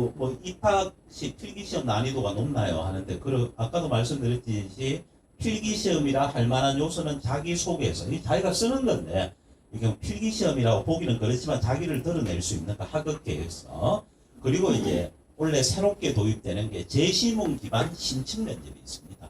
그리고 뭐 입학시 필기시험 난이도가 높나요? 하는데 아까도 말씀드렸듯이 필기시험이라 할 만한 요소는 자기소개서, 이 자기가 쓰는 건데 이게 필기시험이라고 보기는 그렇지만 자기를 드러낼 수 있는 그 학업계획서, 그리고 이제 원래 새롭게 도입되는 게 제시문 기반 신청 면접이 있습니다.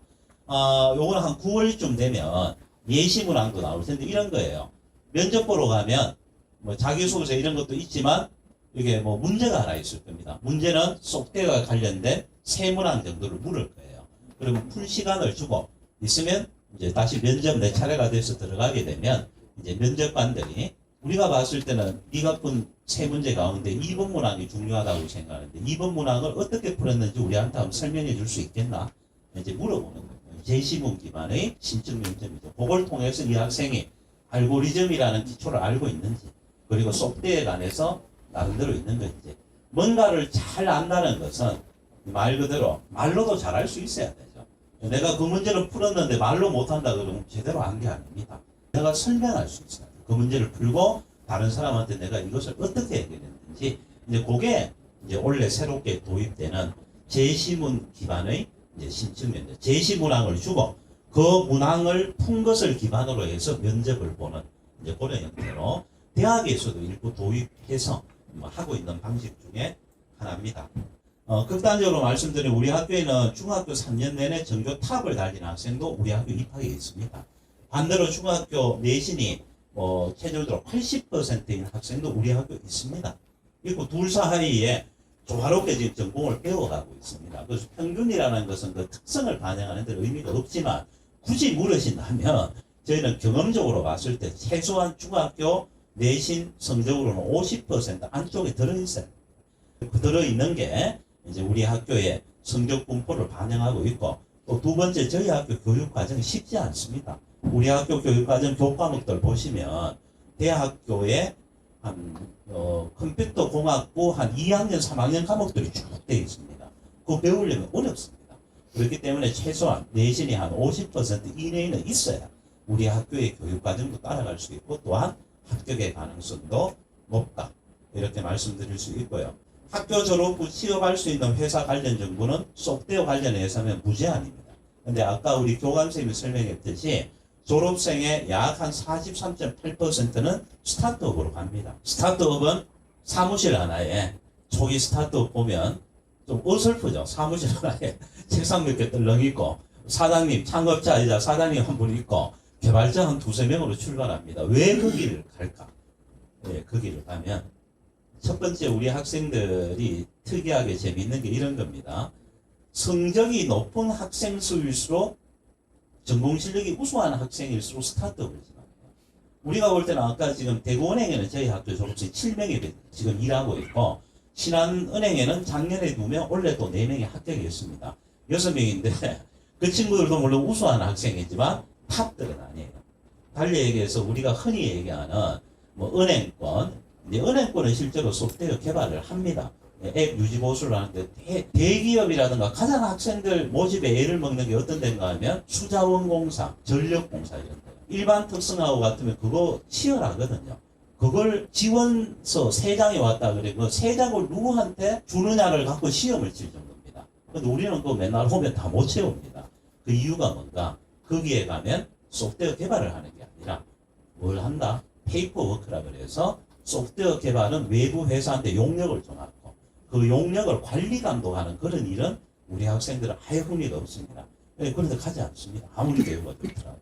요거는 한 9월쯤 되면 예시문항도 나올 텐데 이런 거예요. 면접 보러 가면 뭐 자기소개서 이런 것도 있지만 이게 뭐 문제가 하나 있을 겁니다. 문제는 속대와 관련된 세 문항 정도를 물을 거예요. 그러면 풀 시간을 주고 있으면 이제 다시 면접 내 차례가 돼서 들어가게 되면 이제 면접관들이 우리가 봤을 때는 네가 푼 세 문제 가운데 2번 문항이 중요하다고 생각하는데 2번 문항을 어떻게 풀었는지 우리한테 한번 설명해 줄 수 있겠나? 이제 물어보는 거예요. 제시문 기반의 신청 면접이죠. 그걸 통해서 이 학생이 알고리즘이라는 기초를 알고 있는지, 그리고 속대에 관해서 나름대로 있는 건지, 뭔가를 잘 안다는 것은 말 그대로 말로도 잘할 수 있어야 되죠. 내가 그 문제를 풀었는데 말로 못한다 그러면 제대로 안 게 아닙니다. 내가 설명할 수 있어야 돼요. 그 문제를 풀고 다른 사람한테 내가 이것을 어떻게 해결했는지, 이제 그게 이제 원래 새롭게 도입되는 제시문 기반의 이제 신청 면접, 제시문항을 주고 그 문항을 푼 것을 기반으로 해서 면접을 보는 이제 그런 형태로 대학에서도 일부 도입해서 하고 있는 방식 중에 하나입니다. 극단적으로 말씀드리면 우리 학교에는 중학교 3년 내내 전교 탑을 달리는 학생도 우리 학교 입학에 있습니다. 반대로 중학교 내신이 체질적으로 80%인 학생도 우리 학교에 있습니다. 그리고 둘 사이에 조화롭게 지금 전공을 배워가고 있습니다. 그래서 평균이라는 것은 그 특성을 반영하는 데 의미가 없지만 굳이 물으신다면 저희는 경험적으로 봤을 때 최소한 중학교 내신 성적으로는 50% 안쪽에 들어있어요. 그 들어있는 게 이제 우리 학교의 성적 분포를 반영하고 있고, 또 두 번째 저희 학교 교육 과정이 쉽지 않습니다. 우리 학교 교육 과정 교과목들 보시면 대학교에 컴퓨터 공학부 한 2학년, 3학년 과목들이 쭉 되어 있습니다. 그거 배우려면 어렵습니다. 그렇기 때문에 최소한 내신이 한 50% 이내에는 있어야 우리 학교의 교육 과정도 따라갈 수 있고 또한 합격의 가능성도 높다. 이렇게 말씀드릴 수 있고요. 학교 졸업 후 취업할 수 있는 회사 관련 정보는 속대와 관련해서는 무제한입니다. 근데 아까 우리 교감선생님이 설명했듯이 졸업생의 약 한 43.8%는 스타트업으로 갑니다. 스타트업은 사무실 하나에, 초기 스타트업 보면 좀 어설프죠. 사무실 하나에 책상 몇 개 떨렁 있고 사장님, 창업자이자 사장님 한 분 있고 개발자 한 두세 명으로 출발합니다. 왜 그 길을 갈까? 네, 그 길을 가면 첫 번째 우리 학생들이 특이하게 재미있는 게 이런 겁니다. 성적이 높은 학생 수일수록 전공 실력이 우수한 학생일수록 스타트업을 지나가요. 우리가 볼 때는 아까 지금 대구은행에는 저희 학교 졸업생 7명이 지금 일하고 있고, 신한은행에는 작년에 2명, 올해 또 4명이 합격했습니다. 6명인데 그 친구들도 물론 우수한 학생이지만 탑들은 아니에요. 달리 얘기해서 우리가 흔히 얘기하는 뭐 은행권, 이제 은행권은 실제로 소프트웨어 개발을 합니다. 앱 유지 보수를 하는데 대기업이라든가 가장 학생들 모집에 애를 먹는 게 어떤 데인가 하면 수자원공사, 전력공사 이런 데. 일반 특성화고 같으면 그거 치열하거든요. 그걸 지원서 3장이 왔다 그래. 그 3장을 누구한테 주느냐를 갖고 시험을 칠 정도입니다. 근데 우리는 그거 맨날 오면 다 못 채웁니다. 그 이유가 뭔가? 거기에 가면 소프트웨어 개발을 하는 게 아니라 뭘 한다? 페이퍼워크라 그래서 소프트웨어 개발은 외부 회사한테 용역을 줘놨고 그 용역을 관리 감독하는 그런 일은 우리 학생들은 아예 흥미가 없습니다. 그런데 가지 않습니다. 아무리 배우가 좋더라도.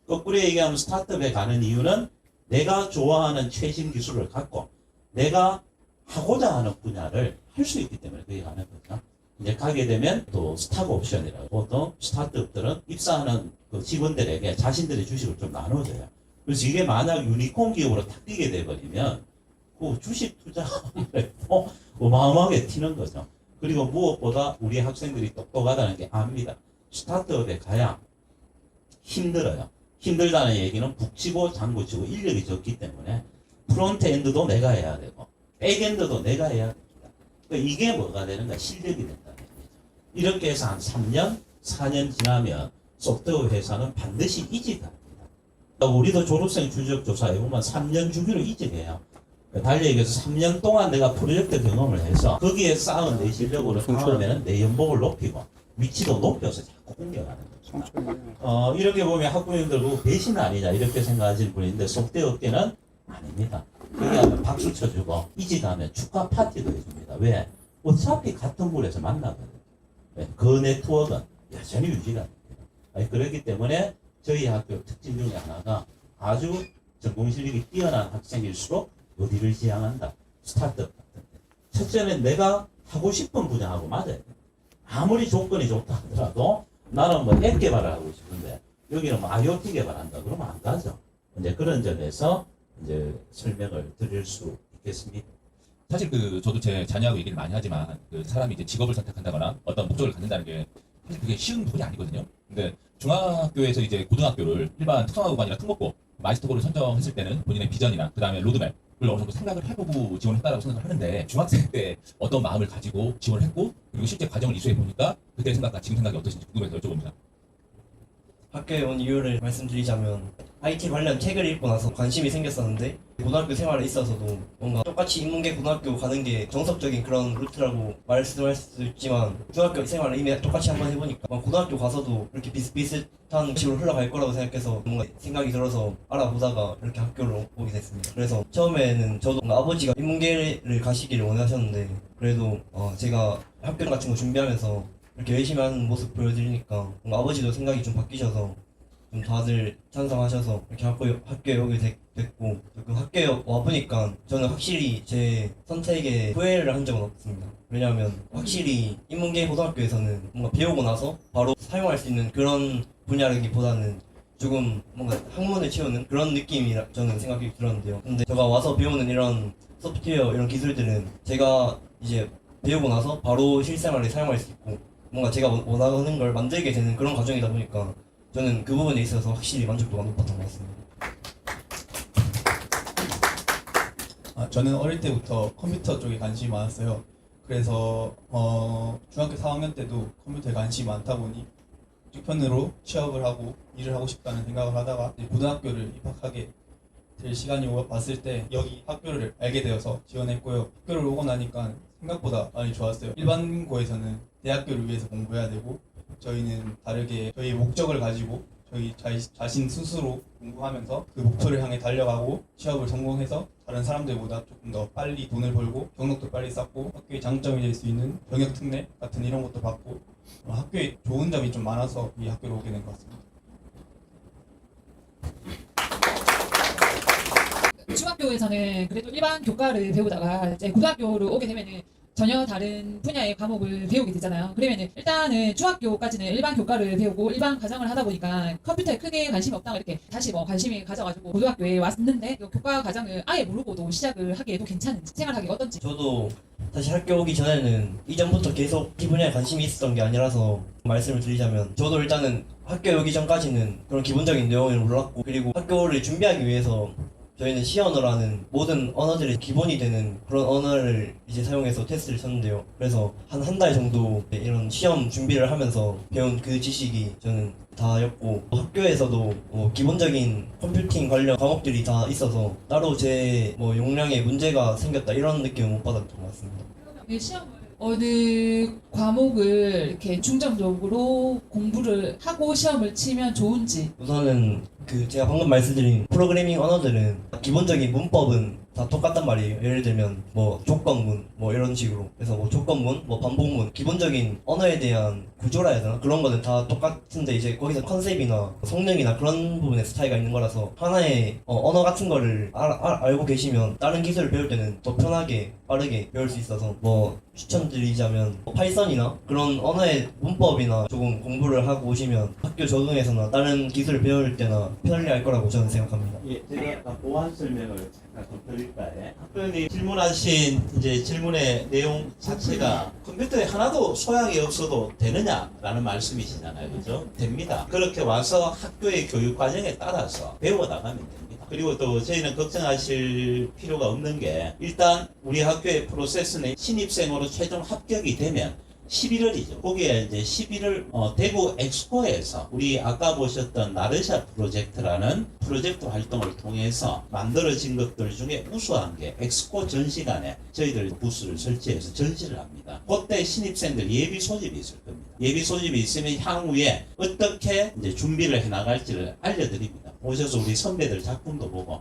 거꾸로 얘기하면 스타트업에 가는 이유는 내가 좋아하는 최신 기술을 갖고 내가 하고자 하는 분야를 할 수 있기 때문에 거기 가는 거죠. 이제 가게 되면 또 스탁 옵션이라고 보통 스타트업들은 입사하는 그 직원들에게 자신들의 주식을 좀 나눠줘요. 그래서 이게 만약 유니콘 기업으로 탁 뛰게 돼버리면 그 주식 투자를 어마어마하게 튀는 거죠. 그리고 무엇보다 우리 학생들이 똑똑하다는 게 압니다. 스타트업에 가야 힘들어요. 힘들다는 얘기는 북치고 장구치고 인력이 적기 때문에 프론트 엔드도 내가 해야 되고 백엔드도 내가 해야 됩니다. 그러니까 이게 뭐가 되는가? 실력이 된다는 얘기죠. 이렇게 해서 한 3년, 4년 지나면 소프트웨어 회사는 반드시 이직합니다. 우리도 졸업생 주적 조사해 보면 3년 주기로 이직해요. 달리기에서 3년 동안 내가 프로젝트 경험을 해서 거기에 쌓은 내 실력으로 다음에는 내 연봉을 높이고 위치도 높여서 자꾸 옮겨가는 거죠. 이렇게 보면 학부형들 그 배신 아니냐 이렇게 생각하시는 분이 있는데 속대 업계는 아닙니다. 여기 하면 박수 쳐주고 이직하면 축하 파티도 해줍니다. 왜? 어차피 같은 물에서 만나거든요. 그 네트워크는 여전히 유지가 됩니다. 그렇기 때문에 저희 학교 특징 중에 하나가 아주 전공 실력이 뛰어난 학생일수록 어디를 지향한다. 스타트업 같은데. 첫째는 내가 하고 싶은 분야하고 맞아야 돼. 아무리 조건이 좋다 하더라도 나는 뭐 앱 개발을 하고 싶은데 여기는 뭐 IoT 개발한다 그러면 안 가죠. 이제 그런 점에서 이제 설명을 드릴 수 있겠습니다. 사실 저도 제 자녀하고 얘기를 많이 하지만 사람이 이제 직업을 선택한다거나 어떤 목적을 갖는다는 게 사실 그게 쉬운 부분이 아니거든요. 근데 중학교에서 이제 고등학교를 일반 특성화고반이나 특목고 마이스터고를 선정했을 때는 본인의 비전이나 그 다음에 로드맵을 어느 정도 생각을 해보고 지원했다라고 생각을 하는데 중학생 때 어떤 마음을 가지고 지원을 했고 그리고 실제 과정을 이수해 보니까 그때 생각과 지금 생각이 어떠신지 궁금해서 여쭤봅니다. 학교에 온 이유를 말씀드리자면 IT 관련 책을 읽고 나서 관심이 생겼었는데 고등학교 생활에 있어서도 뭔가 똑같이 인문계 고등학교 가는 게 정석적인 그런 루트라고 말씀할 수 있지만 중학교 생활을 이미 똑같이 한번 해보니까 고등학교 가서도 이렇게 비슷비슷한 식으로 흘러갈 거라고 생각해서 뭔가 생각이 들어서 알아보다가 이렇게 학교를 오게 됐습니다. 그래서 처음에는 저도 뭔가 아버지가 인문계를 가시기를 원하셨는데 그래도 제가 학교 같은 거 준비하면서 이렇게 열심히 하는 모습 보여드리니까 뭔가 아버지도 생각이 좀 바뀌셔서 좀 다들 찬성하셔서 이렇게 학교에 오게 됐고 그 학교에 와보니까 저는 확실히 제 선택에 후회를 한 적은 없습니다. 왜냐하면 확실히 인문계 고등학교에서는 뭔가 배우고 나서 바로 사용할 수 있는 그런 분야라기보다는 조금 뭔가 학문을 채우는 그런 느낌이라 저는 생각이 들었는데요. 근데 제가 와서 배우는 이런 소프트웨어 이런 기술들은 제가 이제 배우고 나서 바로 실생활에 사용할 수 있고 뭔가 제가 원하는 걸 만들게 되는 그런 과정이다 보니까 저는 그 부분에 있어서 확실히 만족도가 높았던 것 같습니다. 저는 어릴 때부터 컴퓨터 쪽에 관심이 많았어요. 그래서 중학교 4학년 때도 컴퓨터에 관심이 많다 보니 직편으로 취업을 하고 일을 하고 싶다는 생각을 하다가 고등학교를 입학하게 될 시간이 왔을 때 여기 학교를 알게 되어서 지원했고요. 학교를 오고 나니까 생각보다 많이 좋았어요. 일반고에서는 대학교를 위해서 공부해야 되고 저희는 다르게 저희 목적을 가지고 저희 자신 스스로 공부하면서 그 목표를 향해 달려가고 취업을 성공해서 다른 사람들보다 조금 더 빨리 돈을 벌고 경력도 빨리 쌓고 학교의 장점이 될 수 있는 병역 특례 같은 이런 것도 받고 학교에 좋은 점이 좀 많아서 이 학교로 오게 된 것 같습니다. 중학교에서는 그래도 일반 교과를 배우다가 이제 고등학교로 오게 되면은 전혀 다른 분야의 과목을 배우게 되잖아요. 그러면은 일단은 중학교까지는 일반 교과를 배우고 일반 과정을 하다 보니까 컴퓨터에 크게 관심이 없다고 이렇게 다시 관심이 가져가지고 고등학교에 왔는데 교과 과정을 아예 모르고도 시작을 하기에도 괜찮은지 생활하기 어떤지. 저도 사실 학교 오기 전에는 이전부터 계속 이 분야에 관심이 있었던 게 아니라서 말씀을 드리자면 저도 일단은 학교 오기 전까지는 그런 기본적인 내용을 몰랐고 그리고 학교를 준비하기 위해서 저희는 C 언어라는 모든 언어들의 기본이 되는 그런 언어를 이제 사용해서 테스트를 쳤는데요. 그래서 한 달 정도 이런 시험 준비를 하면서 배운 그 지식이 저는 다였고 학교에서도 기본적인 컴퓨팅 관련 과목들이 다 있어서 따로 제 용량에 문제가 생겼다 이런 느낌은 못 받았던 것 같습니다. 시험을 어느 과목을 이렇게 중점적으로 공부를 하고 시험을 치면 좋은지. 우선은 제가 방금 말씀드린 프로그래밍 언어들은 기본적인 문법은 다 똑같단 말이에요. 예를 들면 조건문 이런 식으로. 그래서 조건문, 반복문, 기본적인 언어에 대한 구조라 해야 되나? 그런 거는 다 똑같은데 이제 거기서 컨셉이나 성능이나 그런 부분에서 차이가 있는 거라서 하나의 언어 같은 거를 알고 계시면 다른 기술을 배울 때는 더 편하게 빠르게 배울 수 있어서 추천드리자면 파이썬이나 그런 언어의 문법이나 조금 공부를 하고 오시면 학교 적응에서나 다른 기술을 배울 때나 편리할 거라고 저는 생각합니다. 예, 제가 아까 보완 설명을 잠깐 좀 드릴까요? 학교님 질문하신 이제 질문의 내용 자체가 컴퓨터에 하나도 소양이 없어도 되느냐라는 말씀이시잖아요, 그죠? 됩니다. 그렇게 와서 학교의 교육 과정에 따라서 배워나가면 됩니다. 그리고 또 저희는 걱정하실 필요가 없는 게 일단 우리 학교의 프로세스는 신입생으로 최종 합격이 되면 11월이죠. 거기에 이제 11월 대구 엑스포에서 우리 아까 보셨던 나르샤 프로젝트라는 프로젝트 활동을 통해서 만들어진 것들 중에 우수한 게 엑스포 전시관에 저희들 부스를 설치해서 전시를 합니다. 그때 신입생들 예비 소집이 있을 겁니다. 예비 소집이 있으면 향후에 어떻게 이제 준비를 해 나갈지를 알려드립니다. 오셔서 우리 선배들 작품도 보고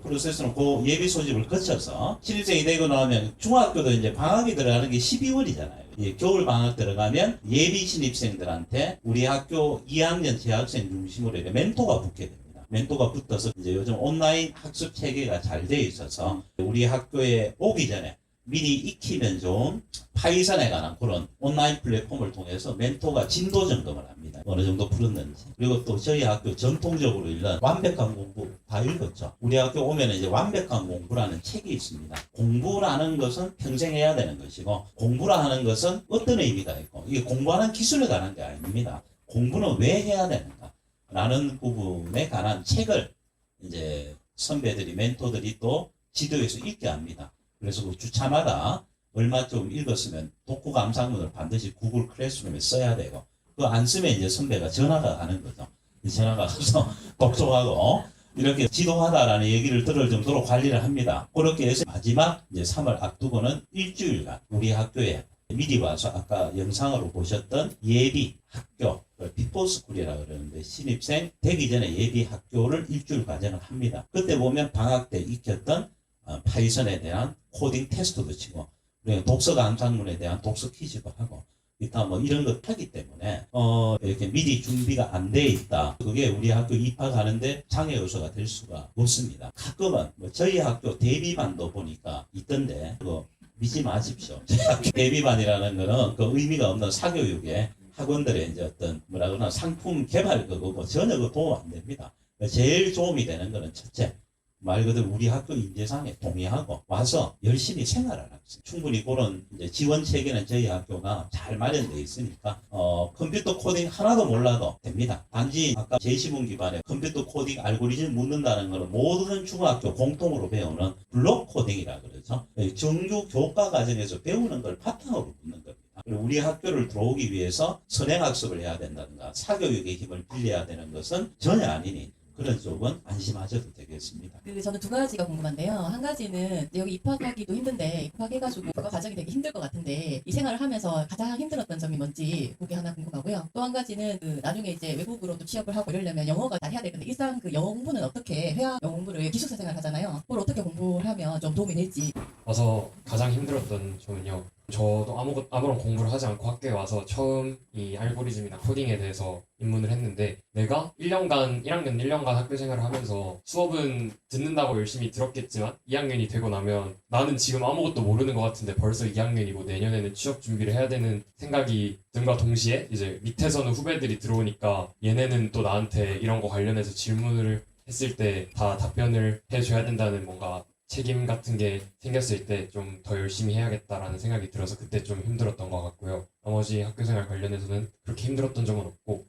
프로세스는 그 예비 소집을 거쳐서 신입생이 되고 나면 중학교도 이제 방학이 들어가는 게 12월이잖아요. 겨울 방학 들어가면 예비 신입생들한테 우리 학교 2학년 재학생 중심으로 이렇게 멘토가 붙게 됩니다. 멘토가 붙어서 이제 요즘 온라인 학습 체계가 잘 돼 있어서 우리 학교에 오기 전에 미리 익히면 좋은 파이썬에 관한 그런 온라인 플랫폼을 통해서 멘토가 진도 점검을 합니다. 어느 정도 풀었는지. 그리고 또 저희 학교 전통적으로 읽는 완벽한 공부 다 읽었죠. 우리 학교 오면 이제 완벽한 공부라는 책이 있습니다. 공부라는 것은 평생 해야 되는 것이고 공부라 하는 것은 어떤 의미가 있고 이게 공부하는 기술에 관한 게 아닙니다. 공부는 왜 해야 되는가 라는 부분에 관한 책을 이제 선배들이 멘토들이 또 지도에서 읽게 합니다. 그래서 그 주차마다 얼마 좀 읽었으면 독후 감상문을 반드시 구글 클래스룸에 써야 되고 그거 안 쓰면 이제 선배가 전화가 가는 거죠. 전화가 가서 독촉하고 이렇게 지도하다라는 얘기를 들을 정도로 관리를 합니다. 그렇게 해서 마지막 이제 3월 앞두고는 일주일간 우리 학교에 미리 와서 아까 영상으로 보셨던 예비 학교 비포스쿨이라고 그러는데 신입생 되기 전에 예비 학교를 일주일 과정을 합니다. 그때 보면 방학 때 익혔던 파이썬에 대한 코딩 테스트도 치고 독서 감상문에 대한 독서 퀴즈도 하고 일단 뭐 이런 것 하기 때문에 이렇게 미리 준비가 안 돼 있다. 그게 우리 학교 입학하는데 장애 요소가 될 수가 없습니다. 가끔은 뭐 저희 학교 대비반도 보니까 있던데 그거 믿지 마십시오. 저희 학교 대비반이라는 거는 그 의미가 없는 사교육의 학원들의 이제 어떤 뭐라 그러나 상품 개발 그거고 전혀 그 도움 안 됩니다. 제일 도움이 되는 거는 첫째 말 그대로 우리 학교 인재상에 동의하고 와서 열심히 생활을 하고 있어요. 충분히 그런 이제 지원 체계는 저희 학교가 잘 마련되어 있으니까 컴퓨터 코딩 하나도 몰라도 됩니다. 단지 아까 제10분 기반에 컴퓨터 코딩 알고리즘 묻는다는 것은 모든 중학교 공통으로 배우는 블록 코딩이라 그러죠. 정규 교과 과정에서 배우는 걸 바탕으로 묻는 겁니다. 그리고 우리 학교를 들어오기 위해서 선행학습을 해야 된다든가 사교육의 힘을 빌려야 되는 것은 전혀 아니니 그런 쪽은 안심하셔도 되겠습니다. 저는 두 가지가 궁금한데요. 한 가지는 여기 입학하기도 힘든데 입학해가지고 그 과정이 되게 힘들 것 같은데 이 생활을 하면서 가장 힘들었던 점이 뭔지 그게 하나 궁금하고요. 또 한 가지는 나중에 이제 외국으로 또 취업을 하고 이러려면 영어가 잘 해야 되는데 일상 그 영어 공부는 어떻게 회화 영어 공부를 기숙사 생활 하잖아요. 그걸 어떻게 공부를 하면 좀 도움이 될지. 와서 가장 힘들었던 점은요. 저도 아무런 공부를 하지 않고 학교에 와서 처음 이 알고리즘이나 코딩에 대해서 입문을 했는데 내가 1학년 1년간 학교 생활을 하면서 수업은 듣는다고 열심히 들었겠지만 2학년이 되고 나면 나는 지금 아무것도 모르는 것 같은데 벌써 2학년이고 내년에는 취업 준비를 해야 되는 생각이 든과 동시에 이제 밑에서는 후배들이 들어오니까 얘네는 또 나한테 이런 거 관련해서 질문을 했을 때 다 답변을 해줘야 된다는 뭔가 책임 같은 게 생겼을 때 좀 더 열심히 해야겠다라는 생각이 들어서 그때 좀 힘들었던 것 같고요. 나머지 학교생활 관련해서는 그렇게 힘들었던 점은 없고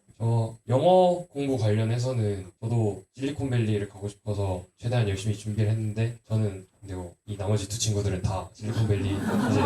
영어 공부 관련해서는 저도 실리콘밸리를 가고 싶어서 최대한 열심히 준비를 했는데 저는 근데 이 나머지 두 친구들은 다 실리콘밸리 이제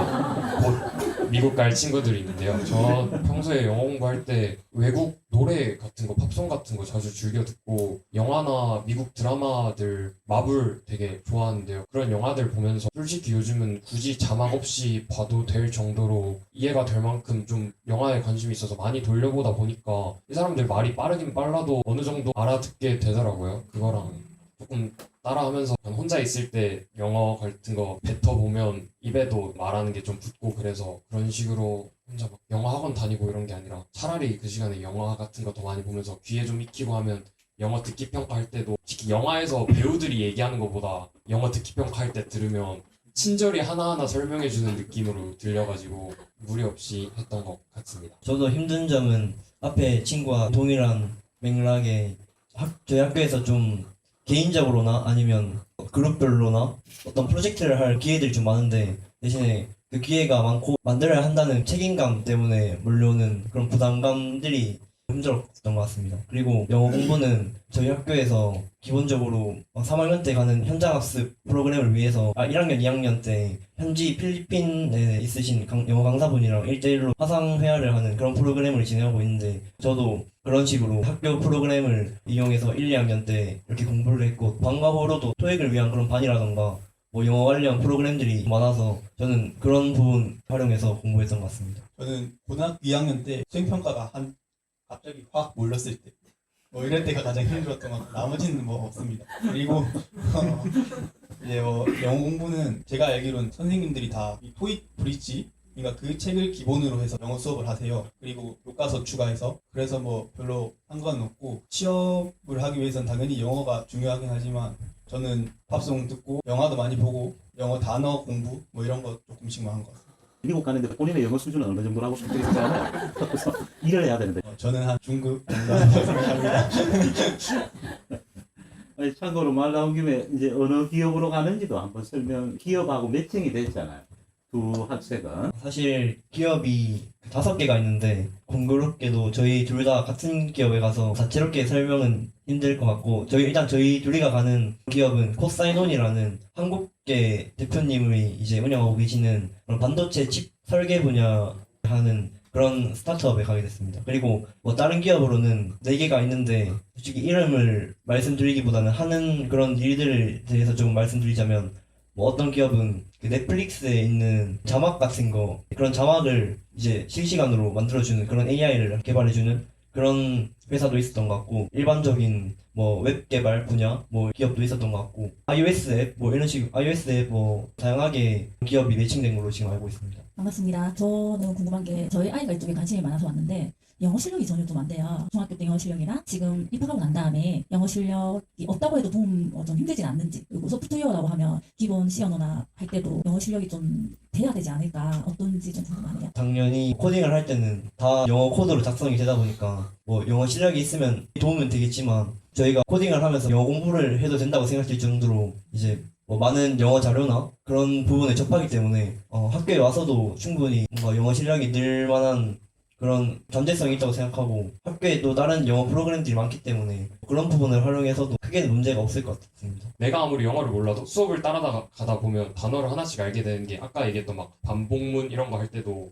곧 미국 갈 친구들이 있는데요. 저 평소에 영어 공부할 때 외국 노래 같은 거 팝송 같은 거 자주 즐겨 듣고 영화나 미국 드라마들 마블 되게 좋아하는데요. 그런 영화들 보면서 솔직히 요즘은 굳이 자막 없이 봐도 될 정도로 이해가 될 만큼 좀 영화에 관심이 있어서 많이 돌려보다 보니까 이 사람들 말이 빠르긴 빨라도 어느 정도 알아듣게 되더라고요. 그거랑 조금 따라하면서 혼자 있을 때 영어 같은 거 뱉어보면 입에도 말하는 게 좀 붙고 그래서 그런 식으로 혼자 막 영어 학원 다니고 이런 게 아니라 차라리 그 시간에 영화 같은 거 더 많이 보면서 귀에 좀 익히고 하면 영어 듣기 평가할 때도 특히 영화에서 배우들이 얘기하는 것보다 영어 듣기 평가할 때 들으면 친절히 하나하나 설명해주는 느낌으로 들려가지고 무리 없이 했던 것 같습니다. 저도 힘든 점은 앞에 친구와 동일한 맥락에 저희 학교에서 좀 개인적으로나 아니면 그룹별로나 어떤 프로젝트를 할 기회들이 좀 많은데 대신에 그 기회가 많고 만들어야 한다는 책임감 때문에 몰려오는 그런 부담감들이 힘들었던 것 같습니다. 그리고 영어 공부는 저희 학교에서 기본적으로 3학년 때 가는 현장학습 프로그램을 위해서 1학년, 2학년 때 현지 필리핀에 있으신 영어 강사분이랑 1대1로 화상회화를 하는 그런 프로그램을 진행하고 있는데 저도 그런 식으로 학교 프로그램을 이용해서 1, 2학년 때 이렇게 공부를 했고 방과후로도 토익을 위한 그런 반이라던가 뭐 영어 관련 프로그램들이 많아서 저는 그런 부분 활용해서 공부했던 것 같습니다. 저는 고등학교 2학년 때 수행평가가 갑자기 확 몰렸을 때 뭐 이럴 때가 가장 힘들었던 것 같고 나머지는 뭐 없습니다. 그리고 이제 뭐 영어 공부는 제가 알기로는 선생님들이 다 이 토익 브릿지 그러니까 그 책을 기본으로 해서 영어 수업을 하세요. 그리고 교과서 추가해서 그래서 뭐 별로 상관은 없고 취업을 하기 위해서는 당연히 영어가 중요하긴 하지만 저는 팝송 듣고 영화도 많이 보고 영어 단어 공부 뭐 이런 거 조금씩만 한 것 같습니다. 미국 가는데 본인의 영어 수준은 어느 정도라고 생각하잖아요. 그래서 일을 해야 되는데. 저는 한 중급 정도라고 생각합니다. 아니, 참고로 말 나온 김에 이제 어느 기업으로 가는지도 한번 기업하고 매칭이 됐잖아요. 두 학생은. 사실 기업이 5개가 있는데 공교롭게도 저희 둘 다 같은 기업에 가서 다채롭게 설명은 힘들 것 같고 일단 저희 둘이가 가는 기업은 코사인온이라는 한국계 대표님이 이제 운영하고 계시는 그런 반도체 칩 설계 분야 하는 그런 스타트업에 가게 됐습니다. 그리고 뭐 다른 기업으로는 4개가 있는데 솔직히 이름을 말씀드리기보다는 하는 그런 일들에 대해서 조금 말씀드리자면 뭐 어떤 기업은 그 넷플릭스에 있는 자막 같은 거 그런 자막을 이제 실시간으로 만들어주는 그런 AI를 개발해주는 그런 회사도 있었던 것 같고 일반적인 뭐 웹 개발 분야 뭐 기업도 있었던 것 같고 iOS 앱 뭐 이런 식 iOS 앱 뭐 다양하게 기업이 매칭된 걸로 지금 알고 있습니다. 반갑습니다. 저는 궁금한 게 저희 아이가 이쪽에 관심이 많아서 왔는데 영어 실력이 전혀 좀 안 돼요. 중학교 때 영어 실력이나 지금 입학하고 난 다음에 영어 실력이 없다고 해도 좀 힘들진 않는지 그리고 소프트웨어라고 하면 기본 C 언어나 할 때도 영어 실력이 좀 돼야 되지 않을까 어떤지 좀 궁금하네요. 당연히 코딩을 할 때는 다 영어 코드로 작성이 되다 보니까 뭐 영어 실력이 있으면 도움은 되겠지만 저희가 코딩을 하면서 영어 공부를 해도 된다고 생각될 정도로 이제 뭐 많은 영어 자료나 그런 부분에 접하기 때문에 학교에 와서도 충분히 뭔가 영어 실력이 늘 만한 그런 잠재성이 있다고 생각하고 학교에 또 다른 영어 프로그램들이 많기 때문에 그런 부분을 활용해서도 크게 문제가 없을 것 같습니다. 내가 아무리 영어를 몰라도 수업을 따라가다 보면 단어를 하나씩 알게 되는 게 아까 얘기했던 막 반복문 이런 거 할 때도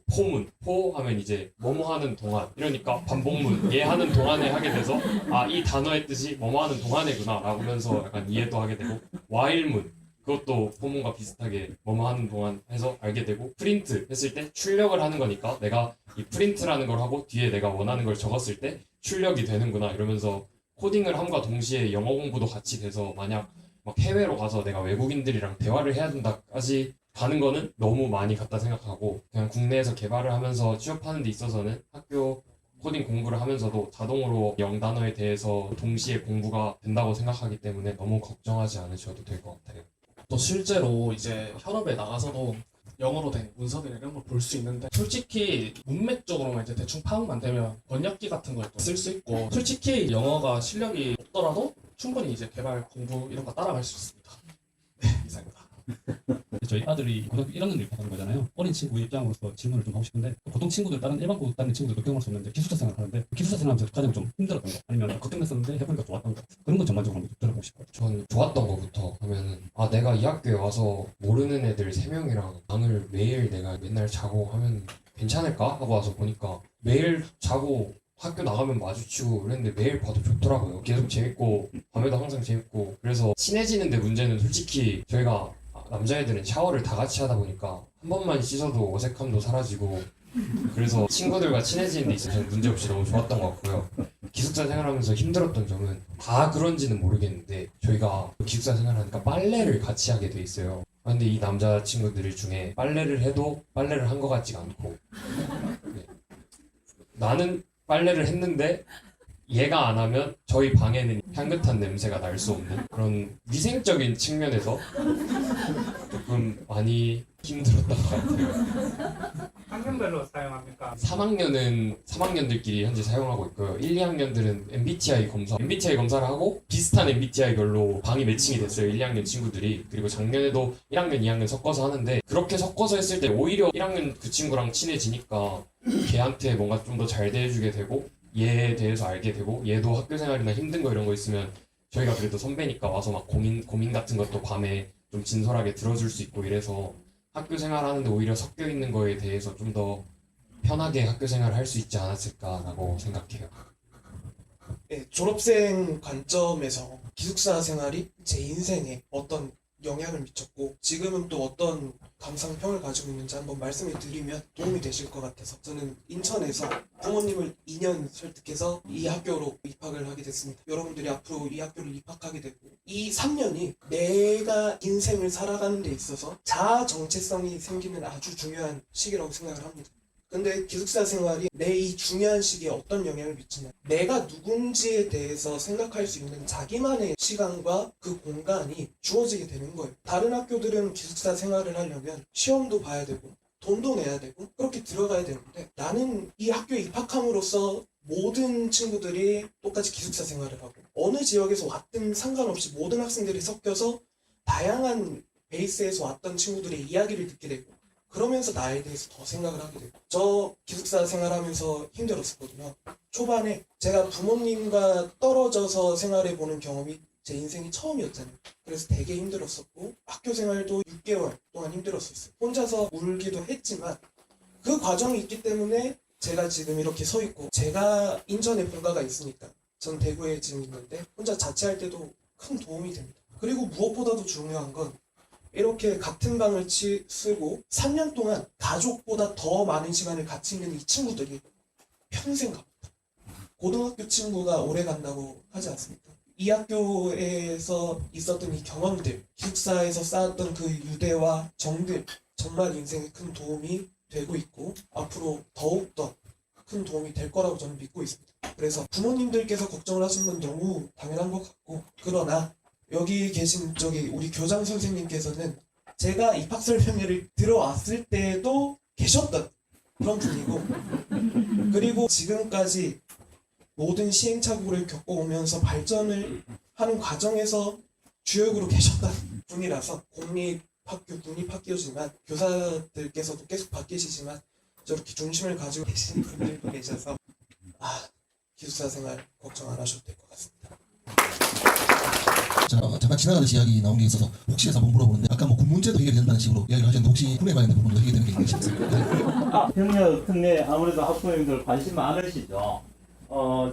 포 하면 이제 뭐뭐 하는 동안 이러니까 반복문 얘 하는 동안에 하게 돼서 아 이 단어의 뜻이 뭐뭐 하는 동안에구나 라고 하면서 약간 이해도 하게 되고 와일문 그것도 포문과 비슷하게 뭐뭐 하는 동안 해서 알게 되고 프린트 했을 때 출력을 하는 거니까 내가 이 프린트라는 걸 하고 뒤에 내가 원하는 걸 적었을 때 출력이 되는구나 이러면서 코딩을 함과 동시에 영어 공부도 같이 돼서 만약 막 해외로 가서 내가 외국인들이랑 대화를 해야 된다까지 가는 거는 너무 많이 갔다 생각하고 그냥 국내에서 개발을 하면서 취업하는 데 있어서는 학교 코딩 공부를 하면서도 자동으로 영단어에 대해서 동시에 공부가 된다고 생각하기 때문에 너무 걱정하지 않으셔도 될 것 같아요. 또 실제로 이제 현업에 나가서도 영어로 된 문서들 이런 걸 볼 수 있는데 솔직히 문맥적으로만 이제 대충 파악만 되면 번역기 같은 걸 쓸 수 있고 솔직히 영어가 실력이 없더라도 충분히 이제 개발 공부 이런 거 따라갈 수 있습니다. 네, 이상입니다. 저희 아들이 고등학교 1학년을 입학하는 거잖아요. 어린 친구의 입장으로서 질문을 좀 하고 싶은데 보통 친구들 다른 일반 고등 다니는 친구들도 경험할 수 없는데 기숙사 생활하는데 기숙사 생활하면서 가장 좀 힘들었던 거 아니면 걱정됐었는데 해보니까 좋았던 거 그런 건 전반적으로 한번 들어보고 싶어요. 전 좋았던 거부터 하면은 아 내가 이 학교에 와서 모르는 애들 3명이랑 방을 매일 내가 맨날 자고 하면 괜찮을까? 하고 와서 보니까 매일 자고 학교 나가면 마주치고 그랬는데 매일 봐도 좋더라고요. 계속 재밌고 밤에도 항상 재밌고 그래서 친해지는데 문제는 솔직히 저희가 남자애들은 샤워를 다 같이 하다 보니까 한 번만 씻어도 어색함도 사라지고 그래서 친구들과 친해지는 데 있어서 문제없이 너무 좋았던 것 같고요. 기숙사 생활하면서 힘들었던 점은 다 그런지는 모르겠는데 저희가 기숙사 생활하니까 빨래를 같이 하게 돼 있어요. 근데 이 남자 친구들 중에 빨래를 해도 빨래를 한 것 같지가 않고 네. 나는 빨래를 했는데 얘가 안 하면 저희 방에는 향긋한 냄새가 날 수 없는 그런 위생적인 측면에서 조금 많이 힘들었던 것 같아요. 학년별로 사용합니까? 3학년들끼리 현재 사용하고 있고요. 1, 2학년들은 MBTI 검사를 하고 비슷한 MBTI별로 방이 매칭이 됐어요. 1, 2학년 친구들이. 그리고 작년에도 1학년, 2학년 섞어서 하는데 그렇게 섞어서 했을 때 오히려 1학년 그 친구랑 친해지니까 걔한테 뭔가 좀 더 잘 대해주게 되고 얘에 대해서 알게 되고 얘도 학교 생활이나 힘든 거 이런 거 있으면 저희가 그래도 선배니까 와서 막 고민 같은 것도 밤에 좀 진솔하게 들어줄 수 있고 이래서 학교 생활하는데 오히려 섞여 있는 거에 대해서 좀 더 편하게 학교 생활을 할 수 있지 않았을까라고 생각해요. 네, 졸업생 관점에서 기숙사 생활이 제 인생에 어떤 영향을 미쳤고 지금은 또 어떤 감상평을 가지고 있는지 한번 말씀을 드리면 도움이 되실 것 같아서 저는 인천에서 부모님을 2년 설득해서 이 학교로 입학을 하게 됐습니다. 여러분들이 앞으로 이 학교를 입학하게 되고 이 3년이 내가 인생을 살아가는 데 있어서 자아 정체성이 생기는 아주 중요한 시기라고 생각을 합니다. 근데 기숙사 생활이 내 이 중요한 시기에 어떤 영향을 미치냐, 내가 누군지에 대해서 생각할 수 있는 자기만의 시간과 그 공간이 주어지게 되는 거예요. 다른 학교들은 기숙사 생활을 하려면 시험도 봐야 되고 돈도 내야 되고 그렇게 들어가야 되는데 나는 이 학교에 입학함으로써 모든 친구들이 똑같이 기숙사 생활을 하고 어느 지역에서 왔든 상관없이 모든 학생들이 섞여서 다양한 베이스에서 왔던 친구들의 이야기를 듣게 되고 그러면서 나에 대해서 더 생각을 하게 되고 저 기숙사 생활하면서 힘들었었거든요. 초반에 제가 부모님과 떨어져서 생활해보는 경험이 제 인생이 처음이었잖아요. 그래서 되게 힘들었었고 학교 생활도 6개월 동안 힘들었었어요. 혼자서 울기도 했지만 그 과정이 있기 때문에 제가 지금 이렇게 서 있고 제가 인천에 본가가 있으니까 전 대구에 지금 있는데 혼자 자취할 때도 큰 도움이 됩니다. 그리고 무엇보다도 중요한 건 이렇게 같은 방을 쓰고 3년 동안 가족보다 더 많은 시간을 같이 있는 이 친구들이 평생 갑니다. 고등학교 친구가 오래 간다고 하지 않습니까? 이 학교에서 있었던 이 경험들, 기숙사에서 쌓았던 그 유대와 정들 정말 인생에 큰 도움이 되고 있고 앞으로 더욱더 큰 도움이 될 거라고 저는 믿고 있습니다. 그래서 부모님들께서 걱정을 하시는 건 너무 당연한 것 같고 그러나 여기 계신 우리 교장 선생님께서는 제가 입학 설명회를 들어왔을 때도 계셨던 그런 분이고 그리고 지금까지 모든 시행착오를 겪어오면서 발전을 하는 과정에서 주역으로 계셨던 분이라서 공립학교, 국립학교지만 교사들께서도 계속 바뀌시지만 저렇게 중심을 가지고 계신 분들도 계셔서 기숙사 생활 걱정 안 하셔도 될 것 같습니다. 자, 잠깐 지나가듯이 이야기 나온 게 있어서 혹시 해서 한번 물어보는데 아까 뭐 군 문제도 해결이 된다는 식으로 이야기를 하셨는데 혹시 군에 관련된 부분도 해결되는 게 있으십니까? 병력 특례 아무래도 학부모님들 관심 많으시죠.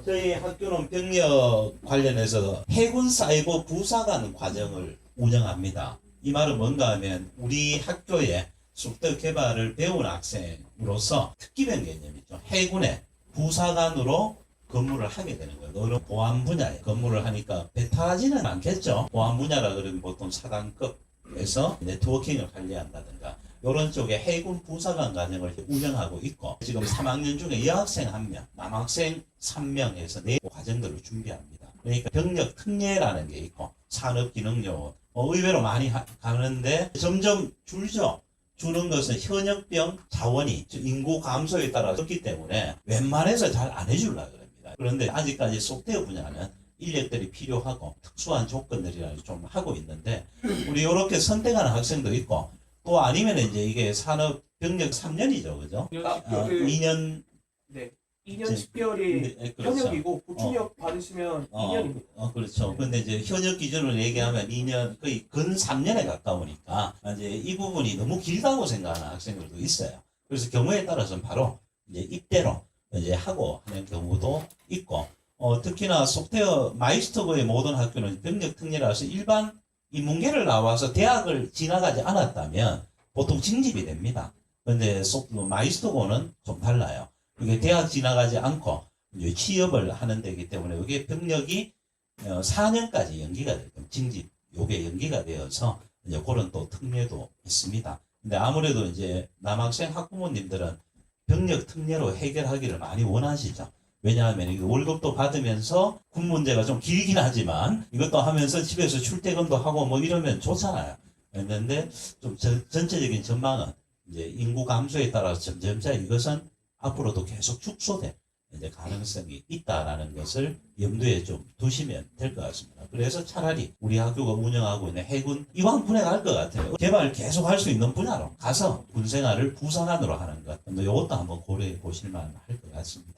저희 학교는 병력 관련해서 해군 사이버 부사관 과정을 운영합니다. 이 말은 뭔가 하면 우리 학교에 소프트웨어 개발을 배운 학생으로서 특기병 개념이죠. 해군의 부사관으로 근무를 하게 되는 거예요. 너는 보안 분야에 근무를 하니까 배타하지는 않겠죠. 보안 분야라 그러면 보통 사관급에서 네트워킹을 관리한다든가 이런 쪽에 해군 부사관 과정을 운영하고 있고 지금 3학년 중에 여학생 1명, 남학생 3명에서 4 과정들을 준비합니다. 그러니까 병력 특례라는 게 있고 산업기능요원 의외로 많이 가는데 점점 줄죠. 주는 것은 현역병 자원이 인구 감소에 따라 적기 때문에 웬만해서 잘 안 해주려고 합니다. 그런데 아직까지 소프트웨어 분야는 인력들이 필요하고 특수한 조건들이라 좀 하고 있는데 우리 이렇게 선택하는 학생도 있고 또 아니면 이제 이게 산업 병력 3년이죠, 그죠? 2년 네. 2년 10개월이 그렇죠. 현역이고 보충역 받으시면 2년입니다. 그렇죠. 근데 이제 현역 기준으로 얘기하면 2년 거의 근 3년에 가까우니까 이제 이 부분이 너무 길다고 생각하는 학생들도 있어요. 그래서 경우에 따라서는 바로 이제 입대로 이제 하고 하는 경우도 있고 특히나 소프트웨어 마이스터고의 모든 학교는 병력 특례라서 일반 인문계를 나와서 대학을 지나가지 않았다면 보통 징집이 됩니다. 그런데 마이스터고는 좀 달라요. 이게 대학 지나가지 않고 이제 취업을 하는 데이기 때문에 이게 병력이 4년까지 연기가 될 겁니다. 징집 요게 연기가 되어서 이제 그런 또 특례도 있습니다. 근데 아무래도 이제 남학생 학부모님들은 병력 특례로 해결하기를 많이 원하시죠. 왜냐하면 이게 월급도 받으면서 군 문제가 좀 길긴 하지만 이것도 하면서 집에서 출퇴근도 하고 뭐 이러면 좋잖아요. 그런데 좀 전체적인 전망은 이제 인구 감소에 따라서 점점차 이것은 앞으로도 계속 축소될 이제 가능성이 있다라는 것을 염두에 좀 두시면 될 것 같습니다. 그래서 차라리 우리 학교가 운영하고 있는 해군 이왕 군에 갈 것 같아요. 개발 계속 할 수 있는 분야로 가서 군 생활을 부사관으로 하는 것. 이것도 한번 고려해 보실 만할 것 같습니다.